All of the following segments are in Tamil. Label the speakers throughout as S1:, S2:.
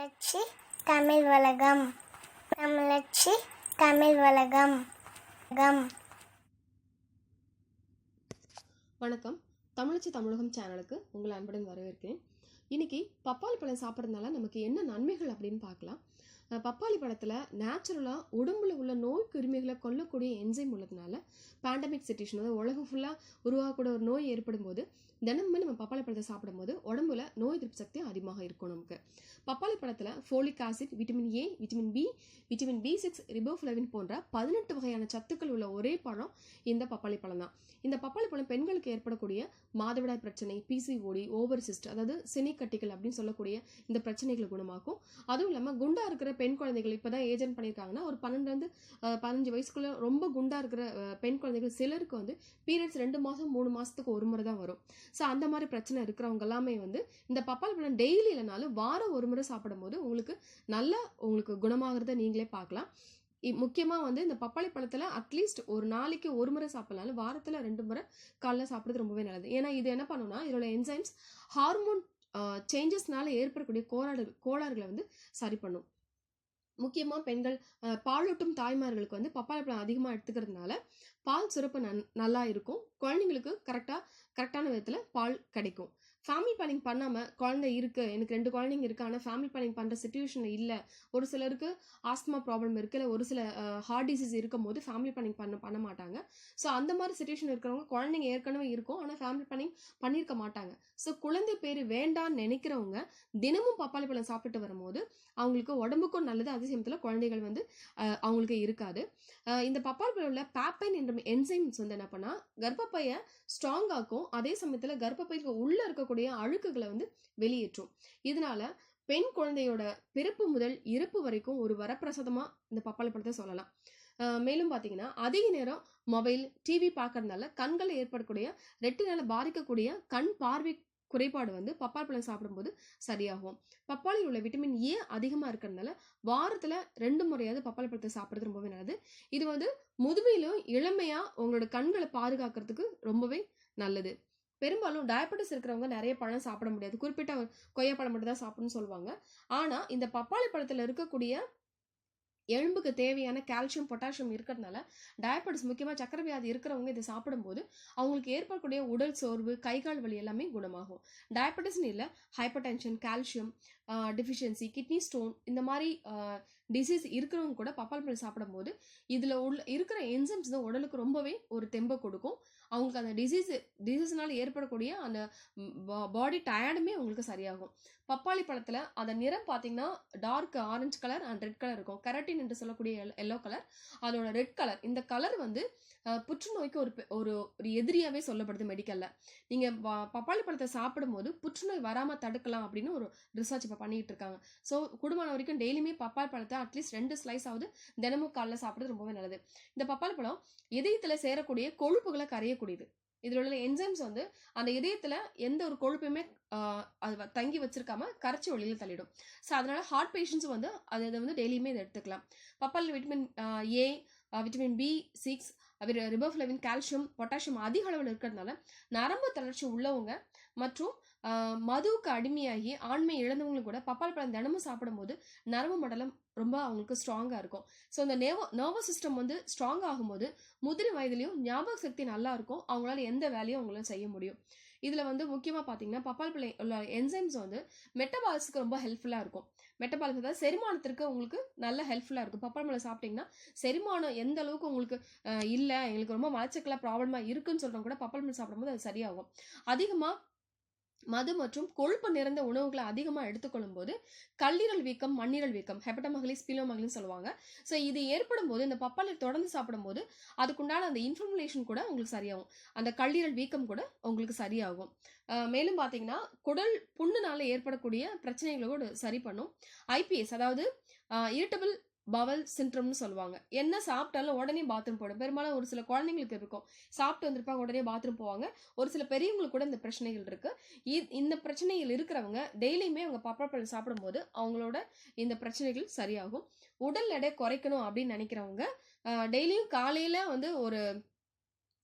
S1: தமிழச்சி தமிழ் உலகம். தமிழச்சி தமிழ் உலகம்.
S2: வணக்கம். தமிழச்சி தமிழகம் சேனலுக்கு உங்களை அன்புடன் வரவேற்கிறேன். இன்னைக்கு பப்பாளி பழம் சாப்பிட்றதுனால நமக்கு என்ன நன்மைகள் அப்படின்னு பார்க்கலாம். பப்பாளி பழத்தில் நேச்சுரலாக உடம்புல உள்ள நோய் கிருமிகளை கொல்லக்கூடிய என்சைம் உள்ளதுனால பேண்டமிக் சிச்சுவேஷன், அதாவது உலகம் ஃபுல்லாக உருவாகக்கூடிய ஒரு நோய் ஏற்படும் போது தினமுமே நம்ம பப்பாளி பழத்தை சாப்பிடும்போது உடம்புல நோய் எதிர்ப்பு சக்தி அதிகமாக இருக்கும். நமக்கு பப்பாளி பழத்தில் folic acid, vitamin A, vitamin B, vitamin B6, riboflavin போன்ற 18 வகையான சத்துக்கள் உள்ள ஒரே பழம் இந்த பப்பாளி பழம் தான். இந்த பப்பாளி பழம் பெண்களுக்கு ஏற்படக்கூடிய மாதவிடாய் பிரச்சனை, PCOD, ஓவர் சிஸ்ட், அதாவது சினைக்கட்டிகள் அப்படின்னு சொல்லக்கூடிய இந்த பிரச்சனைகளை குணமாக்கும். அதுவும் இல்லாமல் குண்டா இருக்கிற பெண் குழந்தைகள் இப்போதான் ஏஜென்ட் பண்ணியிருக்காங்கன்னா ஒரு 12 15 வயசுக்குள்ள ரொம்ப குண்டா இருக்கிற பெண் குழந்தைகள் சிலருக்கு வந்து பீரியட்ஸ் 2 மாதம் 3 மாதத்துக்கு ஒரு முறை தான் வரும். ஸோ அந்த மாதிரி பிரச்சனை இருக்கிறவங்க எல்லாமே வந்து இந்த பப்பாளி பழம் டெய்லி இல்லைனாலும் வாரம் ஒரு முறை சாப்பிடும்போது உங்களுக்கு குணமாகிறத நீங்களே பார்க்கலாம். முக்கியமாக வந்து இந்த பப்பாளி பழத்தில் அட்லீஸ்ட் ஒரு நாளைக்கு ஒரு முறை சாப்பிடலாம், வாரத்தில் 2 முறை காலைல சாப்பிட்றது ரொம்பவே நல்லது. ஏன்னா இது என்ன பண்ணுன்னா இதோட என்சைம்ஸ் ஹார்மோன் சேஞ்சஸ்னால ஏற்படக்கூடிய கோளாறுகளை வந்து சரி பண்ணும். முக்கியமாக பெண்கள் பாலூட்டும் தாய்மார்களுக்கு வந்து பப்பாளி பழம் அதிகமாக எடுத்துக்கிறதுனால பால் சுரப்பு நல்லா இருக்கும். குழந்தைங்களுக்கு கரெக்டான விதத்தில் பால் கிடைக்கும். ஃபேமிலி பிளானிங் பண்ணாமல் குழந்தை இருக்குது, எனக்கு 2 குழந்தைங்க இருக்குது, ஆனால் ஃபேமிலி பிளானிங் பண்ணுற சிச்சுவேஷனில் இல்லை, ஒரு சிலருக்கு ஆஸ்துமா ப்ராப்ளம் இருக்குது, இல்லை ஒரு சில ஹார்ட் டிசீஸ் இருக்கும் போது ஃபேமிலி பிளானிங் பண்ண மாட்டாங்க. ஸோ அந்த மாதிரி சிச்சுவேஷன் இருக்கிறவங்க குழந்தைங்க ஏற்கனவே இருக்கும் ஆனால் ஃபேமிலி பிளானிங் பண்ணியிருக்க மாட்டாங்க. ஸோ குழந்தை பேர் வேண்டான்னு நினைக்கிறவங்க தினமும் பப்பாளி பழம் சாப்பிட்டு வரும்போது அவங்களுக்கு உடம்புக்கும் நல்லது, அதே சமயத்தில் குழந்தைகள் வந்து அவங்களுக்கு இருக்காது. இந்த பப்பாளி பழம் உள்ள பேப்பைன் என்ற என்சைம்ஸ் வந்து என்ன பண்ணா கர்ப்பப்பையை ஸ்ட்ராங் ஆக்கும், அதே சமயத்தில் கர்ப்பப்பைக்கு உள்ள இருக்கக்கூடிய அழுக்குகளை வந்து வெளியேற்றும். இதனால பெண் குழந்தையோட பிறப்பு முதல் இறப்பு வரைக்கும் ஒரு வரப்பிரசாதமா இந்த பப்பாளி பழத்தை சொல்லலாம். மேலும் பார்த்தீங்கன்னா அதிக நேரம் மொபைல், டிவி பார்க்கறதுனால கண்கள் ஏற்படக்கூடிய ரெட்டினால பாதிக்கக்கூடிய கண் பார்வை குறைபாடு வந்து பப்பாளி பழம் சாப்பிடும்போது சரியாகும். பப்பாளியில் உள்ள விட்டமின் ஏ அதிகமாக இருக்கிறதுனால வாரத்தில் 2 முறையாவது பப்பாளி பழத்தை சாப்பிட்றது ரொம்பவே நல்லது. இது வந்து முதுமையிலும் இளமையாக உங்களோட கண்களை பாதுகாக்கிறதுக்கு ரொம்பவே நல்லது. பெரும்பாலும் டயபெட்டிஸ் இருக்கிறவங்க நிறைய பழம் சாப்பிட முடியாது, குறிப்பிட்ட கொய்யாப்பழம் மட்டும் தான் சாப்பிடணும்னு சொல்லுவாங்க. ஆனால் இந்த பப்பாளி பழத்தில் இருக்கக்கூடிய எலும்புக்கு தேவையான கால்சியம், பொட்டாசியம் இருக்கிறதுனால டயபெட்டிஸ், முக்கியமாக சக்கரை வியாதி இருக்கிறவங்க இதை சாப்பிடும்போது அவங்களுக்கு ஏற்படக்கூடிய உடல் சோர்வு, கை கால் வலி எல்லாமே குணமாகும். டயபெட்டிஸ்னு இல்லை, hyper tension, calcium deficiency, kidney stone, இந்த மாதிரி டிசீஸ் இருக்கிறவங்க கூட பப்பாளி பழம் சாப்பிடும்போது இதில் இருக்கிற என்சைம்ஸ் தான் உடலுக்கு ரொம்பவே ஒரு தெம்பை கொடுக்கும். அவங்களுக்கு அந்த டிசீஸ்னால ஏற்படக்கூடிய அந்த பாடி டயர்டுமே அவங்களுக்கு சரியாகும். பப்பாளி பழத்தில் அந்த நிறம் பார்த்தீங்கன்னா dark orange colour and red colour இருக்கும். கெரட்டின் என்று சொல்லக்கூடிய எல்லோ கலர், அதோட ரெட் கலர். இந்த கலர் வந்து புற்றுநோய்க்கு ஒரு எதிரியாகவே சொல்லப்படுது மெடிக்கலில். நீங்கள் பப்பாளி பழத்தை சாப்பிடும்போது புற்றுநோய் வராமல் தடுக்கலாம் அப்படின்னு ஒரு ரிசர்ச் இப்போ பண்ணிட்டு இருக்காங்க. ஸோ குடும்பம் வரைக்கும் டெய்லியுமே பப்பாளி பழத்தை அட்லீஸ்ட் 2 ஸ்லைஸ் ஆகுது தினமும் காலைல சாப்பிட்றது ரொம்பவே நல்லது. இந்த பப்பாளி பழம் இதயத்தில் சேரக்கூடிய கொழுப்புகளை கரையக்கூடியது. இதில் உள்ள என்சைம்ஸ் வந்து அந்த இதயத்தில் எந்த ஒரு கொழுப்பையுமே அது தங்கி வச்சிருக்காம கரைச்சி வெளியில் தள்ளிடும். ஸோ அதனால ஹார்ட் பேஷண்ட்ஸும் வந்து அதை வந்து டெய்லியுமே இதை எடுத்துக்கலாம். பப்பாளி vitamin A, vitamin B6, riboflavin, calcium, potassium அதிக அளவில் இருக்கிறதுனால நரம்பு தளர்ச்சி உள்ளவங்க மற்றும் மதுவுக்கு அடிமையாகி ஆண்மை இழந்தவங்களும் கூட பப்பாளி பழம் தினமும் சாப்பிடும்போது நரம்பு மண்டலம் ரொம்ப அவங்களுக்கு ஸ்ட்ராங்காக இருக்கும். ஸோ இந்த நர்வஸ் சிஸ்டம் வந்து ஸ்ட்ராங் ஆகும்போது முதிரி வயதுலையும் ஞாபக சக்தி நல்லா இருக்கும், அவங்களால எந்த வேலையும் அவங்களால செய்ய முடியும். இதில் வந்து முக்கியமாக பார்த்தீங்கன்னா பப்பாளி பழம் உள்ள என்சைம்ஸ் வந்து மெட்டபாலிஸுக்கு ரொம்ப ஹெல்ப்ஃபுல்லாக இருக்கும். மெட்டபாலிஸ் அதாவது செரிமானத்திற்கு உங்களுக்கு நல்ல ஹெல்ப்ஃபுல்லாக இருக்கும். பப்பாளி பழம் சாப்பிட்டீங்கன்னா செரிமானம் எந்த அளவுக்கு உங்களுக்கு இல்லை, எங்களுக்கு ரொம்ப மலச்சிக்கலாக ப்ராப்ளமாக இருக்குன்னு சொல்கிறவங்க கூட பப்பாளி பழம் சாப்பிடும்போது அது சரியாகும். அதிகமாக மது மற்றும் கொழுப்பு நிறைந்த உணவுகளை அதிகமாக எடுத்துக்கொள்ளும் போது கல்லீரல் வீக்கம், மண்ணீரல் வீக்கம், ஹெபடமகலி, ஸ்பிலோமகலின்னு சொல்லுவாங்க. ஸோ இது ஏற்படும் போது இந்த பப்பாளி தொடர்ந்து சாப்பிடும்போது அதுக்குண்டான அந்த இன்ஃப்ளமேஷன் கூட உங்களுக்கு சரியாகும், அந்த கல்லீரல் வீக்கம் கூட உங்களுக்கு சரியாகும். மேலும் பார்த்தீங்கன்னா குடல் புண்ணுனால ஏற்படக்கூடிய பிரச்சனைகளை கூட சரி பண்ணும். IPS, அதாவது இரிட்டபிள் பவல் சிண்ட்ரம்னு சொல்லுவாங்க. என்ன சாப்பிட்டாலும் உடனே பாத்ரூம் போடும். பெரும்பாலும் ஒரு சில குழந்தைங்களுக்கு இருக்கும், சாப்பிட்டு வந்திருப்பாங்க உடனே பாத்ரூம் போவாங்க. ஒரு சில பெரியவங்களுக்கு கூட இந்த பிரச்சனைகள் இருக்கு. இந்த பிரச்சனைகள் இருக்கிறவங்க டெய்லியுமே அவங்க பப்பாளி பழம் சாப்பிடும்போது அவங்களோட இந்த பிரச்சனைகள் சரியாகும். உடல் எடை குறைக்கணும் அப்படின்னு நினைக்கிறவங்க டெய்லியும் காலையில வந்து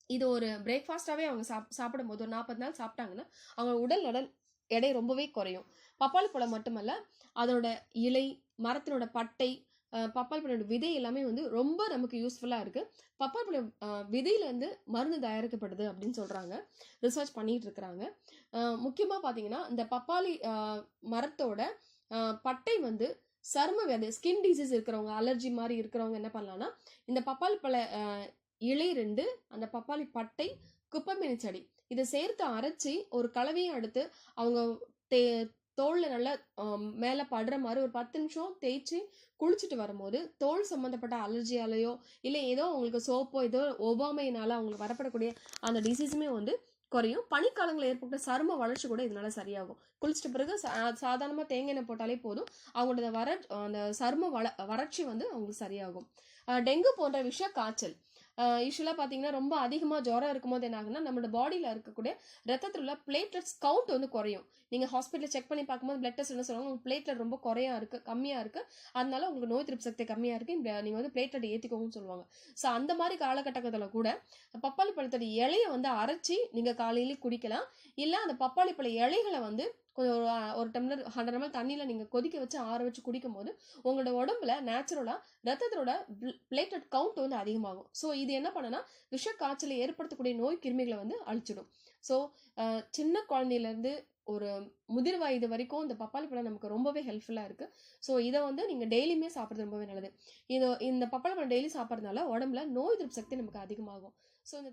S2: இது ஒரு பிரேக்ஃபாஸ்டாகவே அவங்க சாப்பிடும்போது ஒரு 40 நாள் சாப்பிட்டாங்கன்னா அவங்க உடல் எடை ரொம்பவே குறையும். பப்பாளி பழம் மட்டுமல்ல, அதனோட இலை, மரத்தினோட பட்டை, பப்பாளி பழத்தோட விதை எல்லாமே வந்து ரொம்ப நமக்கு யூஸ்ஃபுல்லா இருக்கு. பப்பாளி பழம் விதையில இருந்து மருந்து தயாரிக்கப்படுது அப்படின்னு சொல்றாங்க. ரிசர்ச் பண்ணிட்டு இருக்கிறாங்க. முக்கியமா பாத்தீங்கன்னா இந்த பப்பாளி மரத்தோட பட்டை வந்து சரும வியாதி, ஸ்கின் டிசீஸ் இருக்கிறவங்க, அலர்ஜி மாதிரி இருக்கிறவங்க என்ன பண்ணலாம்னா, இந்த பப்பாளி பழ இலை 2, அந்த பப்பாளி பட்டை, குப்பைமேனி செடி இதை சேர்த்து அரைச்சி ஒரு கலவையும் எடுத்து அவங்க தோல்ல நல்லா மேல படுற மாதிரி ஒரு 10 நிமிஷம் தேய்ச்சி குளிச்சுட்டு வரும்போது தோல் சம்பந்தப்பட்ட அலர்ஜியாலேயோ இல்லை ஏதோ அவங்களுக்கு சோப்போ ஏதோ ஒவ்வாமையினால அவங்களுக்கு வரப்படக்கூடிய அந்த டிசீஸுமே வந்து குறையும். பனிக்காலங்களில் ஏற்பட்ட சரும வளர்ச்சி கூட இதனால சரியாகும். குளிச்சிட்ட பிறகு சாதாரணமாக தேங்காய் எண்ணெய் போட்டாலே போதும், அவங்களோட அந்த சரும வறட்சி வந்து அவங்களுக்கு சரியாகும். டெங்கு போன்ற விஷ காய்ச்சல் யூஸ்வலாக பார்த்தீங்கன்னா ரொம்ப அதிகமாக ஜுரம் இருக்கும்போது என்ன ஆகுன்னா, நம்மளோட பாடியில் இருக்கக்கூடிய ரத்தத்தில் உள்ள பிளேட்லெட்ஸ் கவுண்ட் வந்து குறையும். நீங்கள் ஹாஸ்பிட்டலில் செக் பண்ணி பார்க்கும்போது பிளட் டெஸ்ட் என்ன சொல்லுவாங்க, உங்களுக்கு பிளேட்லெட் ரொம்ப கம்மியாக இருக்குது, அதனால உங்களுக்கு நோய் திருப்பு சக்தி கம்மியாக இருக்குது, நீங்கள் வந்து பிளேட்லெட் ஏற்றிக்கோங்கன்னு சொல்லுவாங்க. ஸோ அந்த மாதிரி காலகட்டத்தில் கூட பப்பாளி பழத்தோட இலையை வந்து அரைச்சி நீங்கள் காலையிலேயே குடிக்கலாம். இல்லை அந்த பப்பாளி பழ இலைகளை வந்து கொஞ்சம் ஒரு டம்ளர் 100 ml தண்ணியில் நீங்கள் கொதிக்க வச்சு ஆற வச்சு குடிக்கும் போது உங்களோட உடம்புல நேச்சுரலாக ரத்தத்தோட பிளேட்லெட் கவுண்ட் வந்து அதிகமாகும். ஸோ இது என்ன பண்ணுன்னா விஷ காய்ச்சலை ஏற்படுத்தக்கூடிய நோய் கிருமிகளை வந்து அழிச்சிடும். ஸோ சின்ன குழந்தையிலேருந்து ஒரு முதிர் வயது வரைக்கும் இந்த பப்பாளி பழம் நமக்கு ரொம்பவே ஹெல்ப்ஃபுல்லாக இருக்குது. ஸோ இதை வந்து நீங்கள் டெய்லியுமே சாப்பிட்றது ரொம்பவே நல்லது. இந்த பப்பாளி பழம் டெய்லி சாப்பிட்றதுனால உடம்புல நோய் எதிர்ப்பு சக்தி நமக்கு அதிகமாகும். ஸோ இந்த